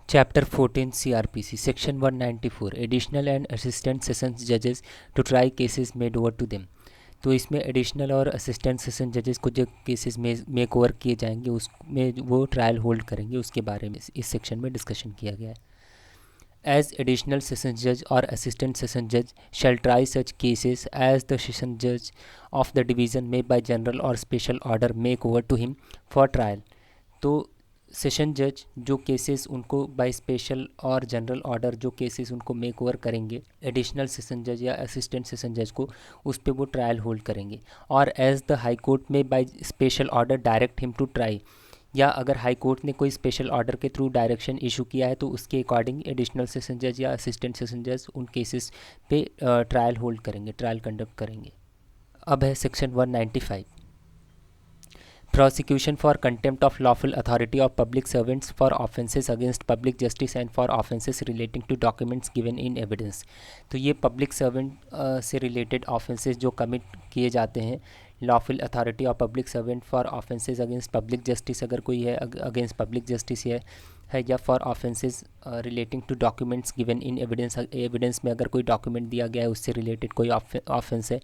Chapter 14 CRPC Section 194 Additional and Assistant Sessions Judges to try cases made over to them। तो इसमें additional और assistant session जजेस को जो केसेस में मेक ओवर किए जाएंगे उसमें वो ट्रायल होल्ड करेंगे, उसके बारे में इस सेक्शन में डिस्कशन किया गया है। As additional session judge or assistant session judge shall try such cases as the session judge of the division may by general or special order make over to him for trial। तो session जज जो cases उनको by special और general order जो cases उनको make over करेंगे additional session जज या असिस्टेंट सेशन जज को, उस पर वो ट्रायल होल्ड करेंगे। और एज द हाई कोर्ट में by special order direct him to try, या अगर हाई कोर्ट ने कोई स्पेशल ऑर्डर के थ्रू डायरेक्शन इशू किया है तो उसके अकॉर्डिंग एडिशनल सेशन जज या असिस्टेंट सेशन जज उन केसेस पे ट्रायल होल्ड करेंगे, ट्रायल कंडक्ट करेंगे। अब है section 195 Prosecution for contempt of lawful authority of public servants for offences against public justice and for offences relating to documents given in evidence। तो ये public servant से related offences जो commit किए जाते हैं, lawful authority of public servant for offences against public justice अगर कोई है अगेंस्ट पब्लिक जस्टिस है या for offences relating to documents given in evidence, evidence में अगर कोई डॉक्यूमेंट दिया गया है उससे रिलेटेड कोई ऑफेंस है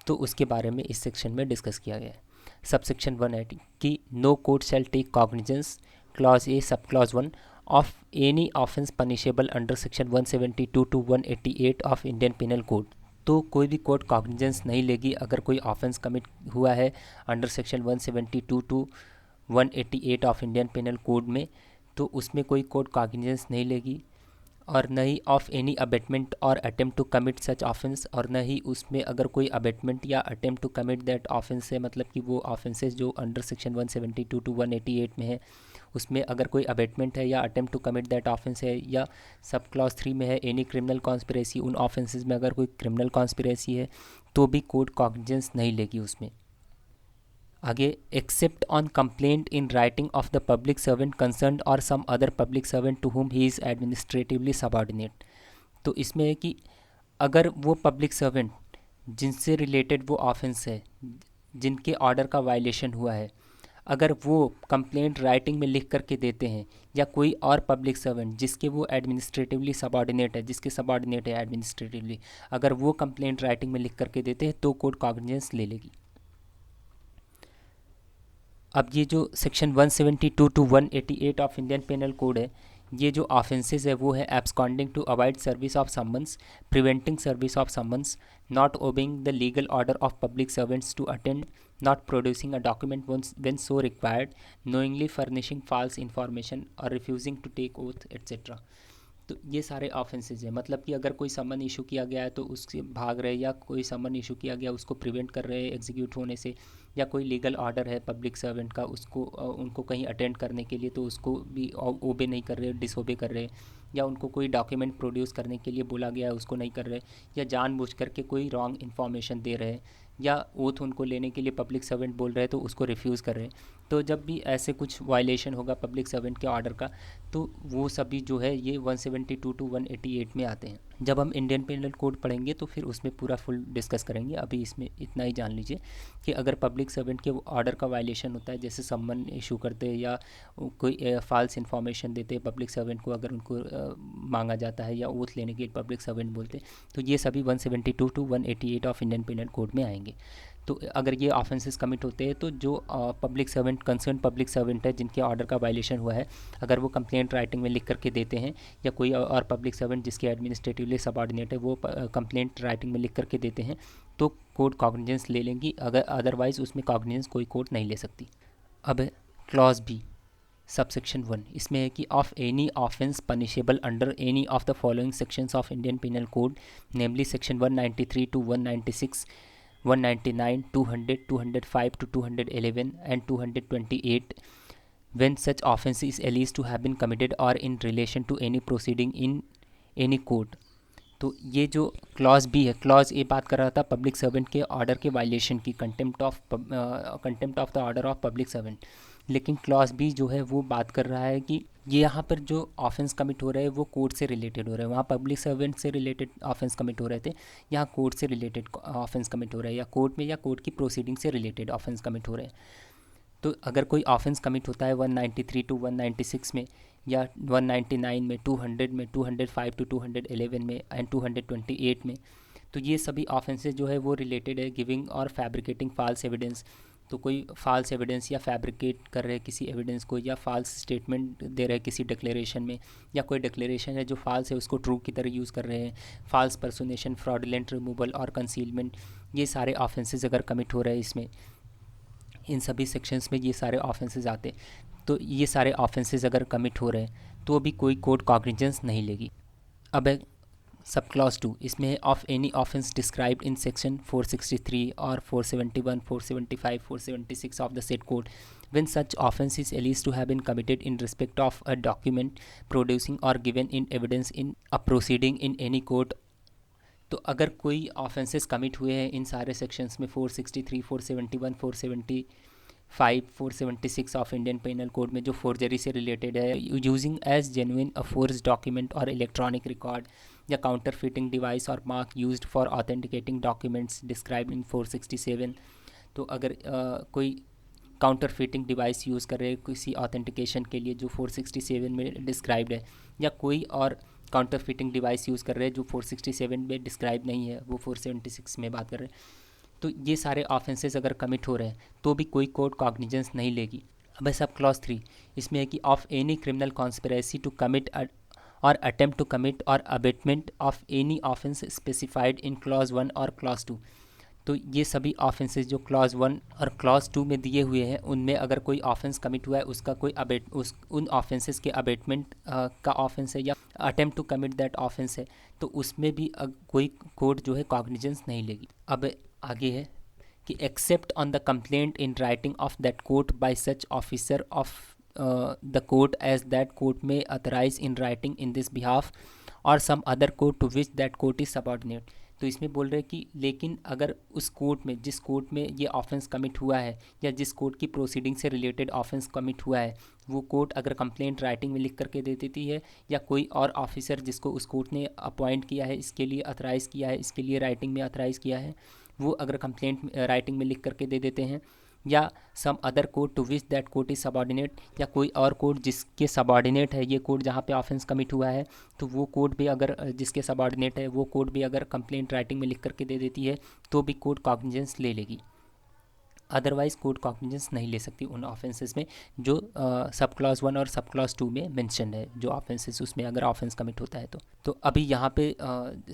तो उसके बारे में इस सेक्शन में डिस्कस किया गया है। सबसेक्शन 180 कि no court shall take cognizance clause A sub clause 1 of any offence punishable under section 172 to 188 of Indian Penal Code. तो कोई भी कोर्ट कॉग्निजेंस नहीं लेगी अगर कोई ऑफेंस कमिट हुआ है under section 172 to 188 of Indian Penal Code में, तो उसमें कोई कोर्ट कॉग्निजेंस नहीं लेगी। और न ही ऑफ एनी अबेटमेंट और attempt to commit such offence, और न ही उसमें अगर कोई अबेटमेंट या attempt to commit that offence है, मतलब कि वो ऑफेंसेस जो अंडर सेक्शन 172 टू 188 में है उसमें अगर कोई अबेटमेंट है या attempt to commit that offence है, या सब क्लॉज 3 में है एनी क्रिमिनल कॉन्स्पिरेसी, उन ऑफेंसेस में अगर कोई क्रिमिनल कॉन्स्पिरेसी है तो भी कोर्ट कॉग्निजेंस नहीं लेगी उसमें। आगे except on complaint in writing of the public servant concerned और some other public servant to whom he is administratively subordinate. तो इसमें है कि अगर वो पब्लिक सर्वेंट जिनसे रिलेटेड वो ऑफेंस है, जिनके ऑर्डर का वायलेशन हुआ है, अगर वो कंप्लेंट राइटिंग में लिख करके देते हैं, या कोई और पब्लिक सर्वेंट जिसके वो एडमिनिस्ट्रेटिवली सबऑर्डिनेट है, जिसके सबऑर्डिनेट है एडमिनिस्ट्रेटिवली, अगर वो कंप्लेंट राइटिंग में लिख करके देते हैं तो कोर्ट कॉग्निजेंस ले लेगी। अब ये जो section 172 to 188 of Indian panel code है, ये जो ऑफेंसेस है वो है absconding to avoid service of summons, preventing service of summons, not obeying the legal order of public servants to attend, not producing a document when so required, knowingly furnishing false information और refusing to take oath etcetera. तो ये सारे offences हैं, मतलब कि अगर कोई समन issue किया गया है तो उससे भाग रहे, या कोई समन इशू किया गया उसको प्रिवेंट कर रहे हैं एग्जीक्यूट होने से, या कोई लीगल ऑर्डर है पब्लिक सर्वेंट का उसको उनको कहीं अटेंड करने के लिए तो उसको भी ओबे नहीं कर रहे, डिसोबे कर रहे, या उनको कोई डॉक्यूमेंट प्रोड्यूस करने के लिए बोला गया है उसको नहीं कर रहे, या जानबूझ करके कोई रॉन्ग इन्फॉर्मेशन दे रहे हैं, या ओथ उनको लेने के लिए पब्लिक सर्वेंट बोल रहे हैं तो उसको रिफ्यूज़ कर रहे हैं। तो जब भी ऐसे कुछ वायलेशन होगा पब्लिक सर्वेंट के ऑर्डर का तो वो सभी जो है ये 172 टू 188 में आते हैं। जब हम इंडियन पेनल कोड पढ़ेंगे तो फिर उसमें पूरा फुल डिस्कस करेंगे, अभी इसमें इतना ही जान लीजिए कि अगर पब्लिक सर्वेंट के ऑर्डर का वायलेशन होता है, जैसे सम्मन इशू करते हैं या कोई फॉल्स इन्फॉर्मेशन देते हैं पब्लिक सर्वेंट को, अगर उनको मांगा जाता है या ओथ लेने के लिए पब्लिक सर्वेंट बोलते हैं, तो ये सभी 172 to 188 of Indian panel Code में आएंगे। तो अगर ये ऑफेंसेस कमिट होते हैं तो जो public servant concern public servant है जिनके ऑर्डर का वायलेशन हुआ है, अगर वो कंप्लेंट राइटिंग में लिख करके देते हैं, या कोई और पब्लिक सर्वेंट जिसके एडमिनिस्ट्रेटिवली सबऑर्डिनेट है वो कंप्लेंट राइटिंग में लिख करके देते हैं, तो कोर्ट कॉग्निजेंस ले लेंगी, अगर अदरवाइज़ उसमें कॉग्निजेंस कोई कोर्ट नहीं ले सकती। अब क्लॉज बी सबसेक्शन 1, इसमें है कि of any offence punishable under any of the following sections of Indian Penal Code, namely section 193 to 196, 199, 200, 205 to 211 and 228 when such offence is alleged to have been committed or in relation to any proceeding in any court। तो ये जो clause B है, clause A बात कर रहा था public servant के order के वायलेशन की, contempt of the order of public servant, लेकिन क्लॉज बी जो है वो बात कर रहा है कि ये यहाँ पर जो ऑफेंस कमिट हो रहे हैं वो कोर्ट से रिलेटेड हो रहे हैं, वहाँ पब्लिक सर्वेंट से रिलेटेड ऑफेंस कमिट हो रहे थे, यहाँ कोर्ट से रिलेटेड ऑफेंस कमिट हो रहे हैं, या कोर्ट में या कोर्ट की प्रोसीडिंग से रिलेटेड ऑफेंस कमिट हो रहे हैं। तो अगर कोई ऑफेंस कमिट होता है 193 टू 196 में, या 199 में, 200 में, 205 टू 211 में एंड 228 में। तो ये सभी ऑफेंसेस जो है वो रिलेटेड है गिविंग और फैब्रिकेटिंग फॉल्स एविडेंस। तो कोई फॉल्स एविडेंस या फैब्रिकेट कर रहे हैं किसी एविडेंस को, या फॉल्स स्टेटमेंट दे रहे हैं किसी डिक्लेरेशन में, या कोई डिक्लेरेशन है जो फॉल्स है उसको ट्रू की तरह यूज़ कर रहे हैं, फॉल्स पर्सोनेशन, फ्रॉडुलेंट रिमूवल और कंसीलमेंट, ये सारे ऑफेंसेस अगर कमिट हो रहे हैं इसमें, इन सभी सेक्शंस में ये सारे ऑफेंसेस आते। तो ये सारे ऑफेंसेस अगर कमिट हो रहे हैं तो भी कोई कोर्ट कॉग्निजेंस नहीं लेगी। अब है सब क्लॉज 2, इसमें है of any offence described in section 463 और 471, 475, 476 of the set code when such offence is alleged to have been committed in respect of a document producing or given in evidence in a proceeding in any court। तो अगर कोई offences commit हुए हैं इन सारे sections में 463, 471, 475, 476 of Indian panel Code में, जो forgery से रिलेटेड है, यूजिंग एज जेन्युइन अ फोर्ज डॉक्यूमेंट और इलेक्ट्रॉनिक रिकॉर्ड या काउंटर फिटिंग डिवाइस और mark used for authenticating documents described in 467। तो अगर कोई काउंटर फिटिंग डिवाइस यूज़ कर रहे हैं किसी ऑथेंटिकेशन के लिए जो 467 में डिस्क्राइब्ड है, या कोई और काउंटर फिटिंग डिवाइस यूज़ कर रहे हैं जो 467 में डिस्क्राइब नहीं है, वो 476 में बात कर रहे हैं, तो ये सारे ऑफेंसेस अगर कमिट हो रहे हैं तो भी कोई कोर्ट कॉग्निजेंस नहीं लेगी। अब है सब क्लॉज 3, इसमें है कि of any criminal conspiracy to commit और अटेम्प्ट टू कमिट और abetment of any offence specified in clause 1 और क्लॉज 2। तो ये सभी ऑफेंसेस जो क्लॉज 1 और क्लॉज 2 में दिए हुए हैं, उनमें अगर कोई ऑफेंस कमिट हुआ है उसका कोई उन ऑफेंसेस के अबेटमेंट का ऑफेंस है या attempt to commit that offence है, तो उसमें भी कोई कोर्ट जो है कॉग्निजेंस नहीं लेगी। अब आगे है कि except on the complaint in writing of that court by such officer of the court as that court may authorize in writing in this behalf और some other court to which that court is subordinate. तो इसमें बोल रहे हैं कि लेकिन अगर उस कोर्ट में, जिस कोर्ट में ये ऑफेंस कमिट हुआ है या जिस कोर्ट की प्रोसीडिंग से रिलेटेड ऑफेंस कमिट हुआ है, वो कोर्ट अगर कंप्लेंट राइटिंग में लिख करके दे देती है, या कोई और ऑफिसर जिसको उस कोर्ट ने अपॉइंट किया है, इसके लिए अथराइज़ किया है, इसके लिए राइटिंग में अथराइज़ किया है, वो अगर कंप्लेंट राइटिंग में लिख करके दे देते हैं, या some other court to which that court is subordinate, या कोई और कोर्ट जिसके सबऑर्डिनेट है ये कोर्ट जहाँ पे ऑफेंस कमिट हुआ है, तो वो कोर्ट भी अगर जिसके सबऑर्डिनेट है वो कोर्ट भी अगर कंप्लेंट राइटिंग में लिख करके दे देती है तो भी कोर्ट कॉग्निजेंस ले लेगी। अदरवाइज कोर्ट कॉग्निजेंस नहीं ले सकती उन ऑफेंसेस में जो सब क्लॉज 1 और सब क्लॉज 2 में मेंशन है, जो ऑफेंसेस उसमें अगर ऑफेंस कमिट होता है तो अभी यहाँ पे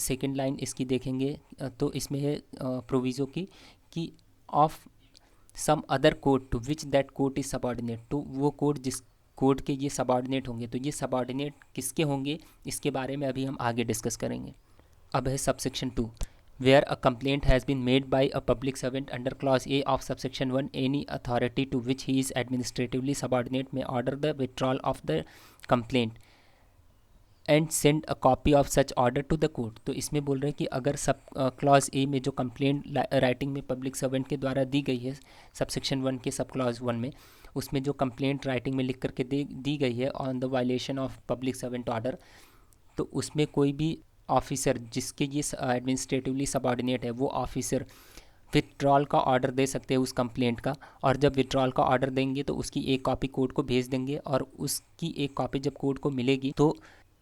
सेकेंड लाइन इसकी देखेंगे, तो इसमें है प्रोविज़ो की कि of some other court to which that court is subordinate. तो वो कोर्ट जिस कोर्ट के ये सबऑर्डिनेट होंगे, तो ये सबऑर्डिनेट किसके होंगे इसके बारे में अभी हम आगे डिस्कस करेंगे। अब है subsection 2, where a complaint has been made by a public servant under clause A of subsection 1, any authority to which he is administratively subordinate may order the withdrawal of the complaint and send a copy of such order to the court. तो इसमें बोल रहे हैं कि अगर sub clause A में जो complaint writing में पब्लिक सर्वेंट के द्वारा दी गई है सबसेक्शन 1 के सब क्लॉज 1 में, उसमें जो कंप्लेंट राइटिंग में लिख करके दी गई है on the violation of public servant order, तो उसमें कोई भी ऑफिसर जिसके ये एडमिनिस्ट्रेटिवली सबऑर्डिनेट है, वो ऑफिसर विथड्रॉल का ऑर्डर दे सकते हैं उस कंप्लेंट का, और जब विथड्रॉल का ऑर्डर देंगे तो उसकी एक कॉपी कोर्ट को भेज देंगे, और उसकी एक कॉपी जब कोर्ट को मिलेगी तो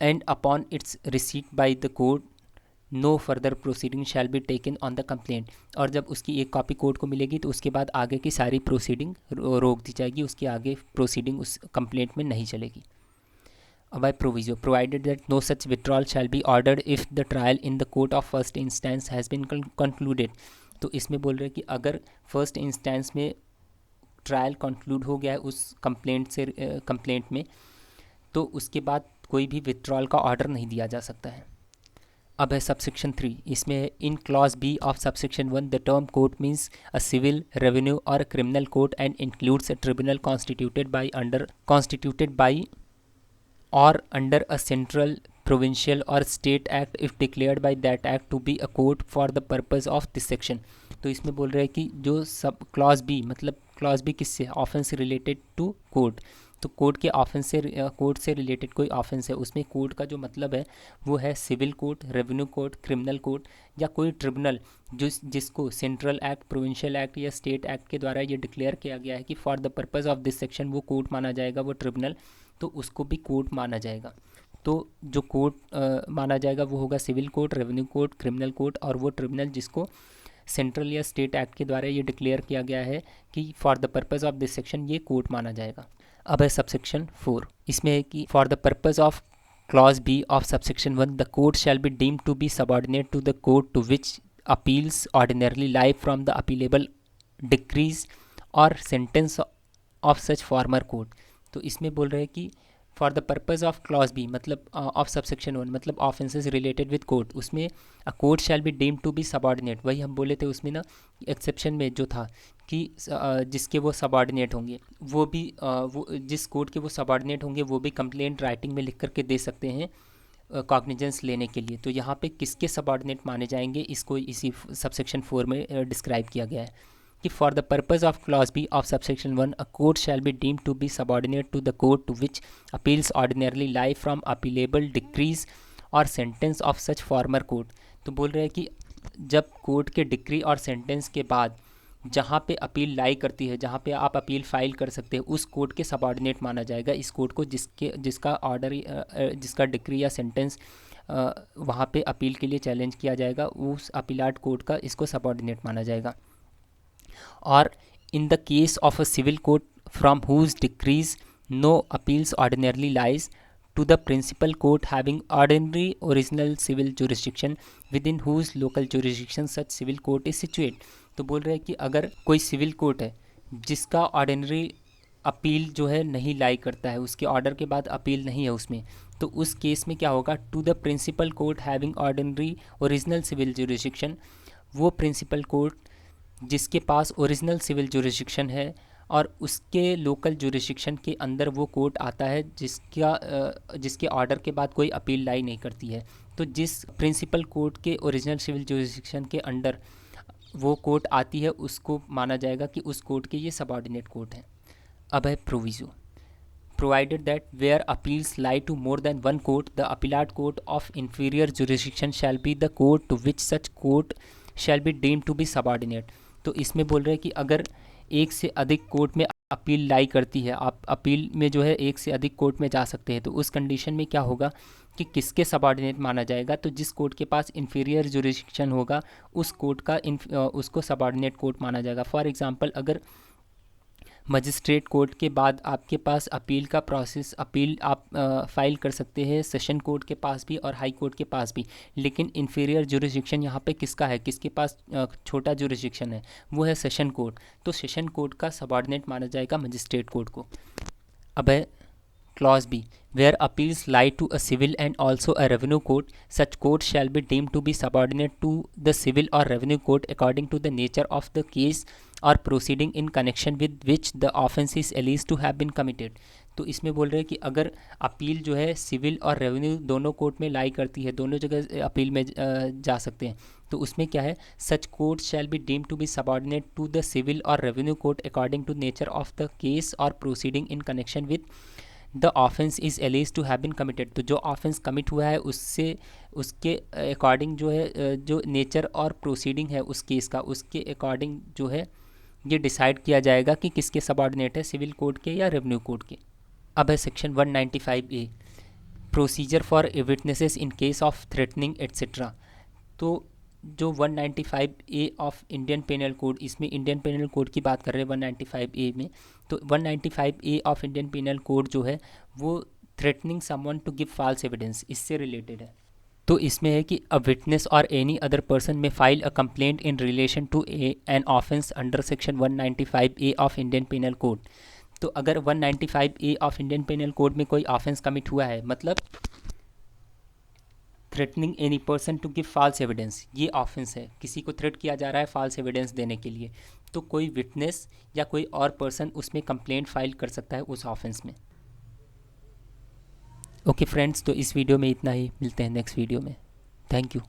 and upon its receipt by the court no further proceeding shall be taken on the complaint. और जब उसकी एक कॉपी कोर्ट को मिलेगी तो उसके बाद आगे की सारी प्रोसीडिंग रोक दी जाएगी, उसकी आगे प्रोसीडिंग उस कंप्लेंट में नहीं चलेगी। अब by proviso provided that no such withdrawal shall be ordered if the trial in the court of first instance has been concluded. तो इसमें बोल रहे हैं कि अगर फर्स्ट इंस्टेंस में ट्रायल कंक्लूड हो गया है उस कंप्लेंट में, तो उसके बाद कोई भी विथड्रॉल का ऑर्डर नहीं दिया जा सकता है। अब है सबसेक्शन 3, इसमें in clause B of subsection 1 the term court means a civil, revenue और criminal court and includes a tribunal constituted by और अंडर अ सेंट्रल, प्रोविंशियल और state act if declared by that act to be a court for the purpose of this section. तो इसमें बोल रहे हैं कि जो सब क्लॉज बी, मतलब क्लॉज बी किससे, ऑफेंस रिलेटेड टू कोर्ट, तो कोर्ट के ऑफेंस से कोर्ट से रिलेटेड कोई ऑफेंस है उसमें कोर्ट का जो मतलब है वो है civil court, revenue court, criminal court या कोई ट्रिब्यूनल जिसको सेंट्रल एक्ट, प्रोविंशियल एक्ट या स्टेट एक्ट के द्वारा ये डिक्लेयर किया गया है कि for the purpose of this section वो कोर्ट माना जाएगा, वो ट्रिब्यूनल। तो उसको भी कोर्ट माना जाएगा। तो जो कोर्ट माना जाएगा वो होगा civil court, revenue court, criminal court, और वो ट्रिब्यूनल जिसको सेंट्रल या स्टेट एक्ट के द्वारा ये डिक्लेयर किया गया है कि for the purpose of this section ये कोर्ट माना जाएगा। अब है सबसेक्शन 4, इसमें है कि for the purpose of clause B of subsection 1 the court shall be deemed to be subordinate to the court to which appeals ordinarily lie from the appealable decrees और sentence of such former court. तो इसमें बोल रहे हैं कि for the purpose of clause B मतलब of subsection 1 मतलब offences related with court, उसमें a court shall be deemed to be subordinate, वही हम बोले थे उसमें ना एक्सेप्शन में जो था कि जिसके वो सबऑर्डिनेट होंगे वो भी वो जिस कोर्ट के वो सबऑर्डिनेट होंगे वो भी कंप्लेंट राइटिंग में लिख करके दे सकते हैं कॉग्निजेंस लेने के लिए। तो यहाँ पे किसके सबऑर्डिनेट माने जाएंगे इसको इसी सबसेक्शन 4 में डिस्क्राइब किया गया है कि for the purpose of clause B of subsection 1 a court shall be deemed to be subordinate to the court to which appeals ordinarily lie from appealable decrees और sentence of such former court. तो बोल रहे हैं कि जब court के decree और sentence के बाद जहाँ पे अपील लाई करती है, जहाँ पे आप अपील फाइल कर सकते हैं, उस कोर्ट के सबऑर्डिनेट माना जाएगा इस कोर्ट को जिसका ऑर्डर जिसका डिक्री या सेंटेंस वहाँ पे अपील के लिए चैलेंज किया जाएगा, उस अपीलाट कोर्ट का इसको सबऑर्डिनेट माना जाएगा। और in the case of a civil court from whose decrees no appeals ordinarily lies to the principal court having ordinary original civil jurisdiction within whose local jurisdiction such civil court is situate। तो बोल रहे हैं कि अगर कोई civil court है जिसका ordinary appeal जो है नहीं लाई करता है, उसके ऑर्डर के बाद अपील नहीं है उसमें, तो उस केस में क्या होगा, to the principal court having ordinary original civil jurisdiction, वो प्रिंसिपल कोर्ट जिसके पास ओरिजिनल सिविल जुरिस्डिक्शन है और उसके लोकल जुरिस्डिक्शन के अंदर वो कोर्ट आता है जिसके ऑर्डर के बाद कोई अपील लाई नहीं करती है। तो जिस प्रिंसिपल कोर्ट के ओरिजिनल सिविल जुरिस्डिक्शन के अंडर वो कोर्ट आती है उसको माना जाएगा कि उस कोर्ट के ये सबऑर्डिनेट कोर्ट हैं। अब है proviso, provided that where appeals lie to more than one court, the appellate court of inferior jurisdiction shall be the court to which such court shall be deemed to be subordinate। तो इसमें बोल रहे हैं कि अगर एक से अधिक कोर्ट में अपील लाई करती है, आप अपील में जो है एक से अधिक कोर्ट में जा सकते हैं, तो उस कंडीशन में क्या होगा कि किसके सबऑर्डिनेट माना जाएगा, तो जिस कोर्ट के पास इन्फीरियर जुरिस्डिक्शन होगा उस कोर्ट का उसको सबऑर्डिनेट कोर्ट माना जाएगा। फॉर एग्जांपल अगर मजिस्ट्रेट कोर्ट के बाद आपके पास अपील का प्रोसेस, अपील आप फाइल कर सकते हैं सेशन कोर्ट के पास भी और हाई कोर्ट के पास भी, लेकिन इन्फीरियर जुरिस्डिक्शन यहाँ पे किसका है, किसके पास छोटा जुरिस्डिक्शन है, वो है सेशन कोर्ट। तो सेशन कोर्ट का सबऑर्डिनेट माना जाएगा मजिस्ट्रेट कोर्ट को। अब है clause B, where appeals lie to a civil and also a revenue court, such court shall be deemed to be subordinate to the civil और revenue court according to the nature of the case और proceeding in connection with which the offence is alleged to have been committed. तो इसमें बोल रहे हैं कि अगर appeal जो है सिविल और रेवेन्यू दोनों कोर्ट में लाई करती है, दोनों जगह अपील में जा सकते हैं, तो उसमें क्या है, such court shall be deemed to be subordinate to the civil और revenue court according to nature of the case और proceeding in connection with the offence is alleged to have been committed. तो जो offence commit हुआ है उससे उसके according जो है, जो नेचर और प्रोसीडिंग है उस केस का, उसके अकॉर्डिंग जो है ये डिसाइड किया जाएगा कि किसके सबऑर्डिनेट है, सिविल कोर्ट के या रेवेन्यू कोर्ट के। अब है section 195A, procedure for witnesses in case of threatening etcetera. तो जो 195A of Indian panel Code, इसमें इंडियन पेनल कोड की बात कर रहे हैं 195A में, तो 195A of Indian panel code जो है वो threatening someone to give false evidence इससे रिलेटेड है। तो इसमें है कि अ विटनेस और any other person may file a complaint in relation to an offence under section 195A of Indian panel Code. तो अगर 195A of Indian panel Code में कोई ऑफेंस कमिट हुआ है, मतलब threatening any person to give false evidence, ये offence है, किसी को थ्रेट किया जा रहा है फॉल्स एविडेंस देने के लिए, तो कोई विटनेस या कोई और पर्सन उसमें कंप्लेंट फाइल कर सकता है उस ऑफेंस में। ओके फ्रेंड्स, तो इस वीडियो में इतना ही, मिलते हैं नेक्स्ट वीडियो में। Thank you.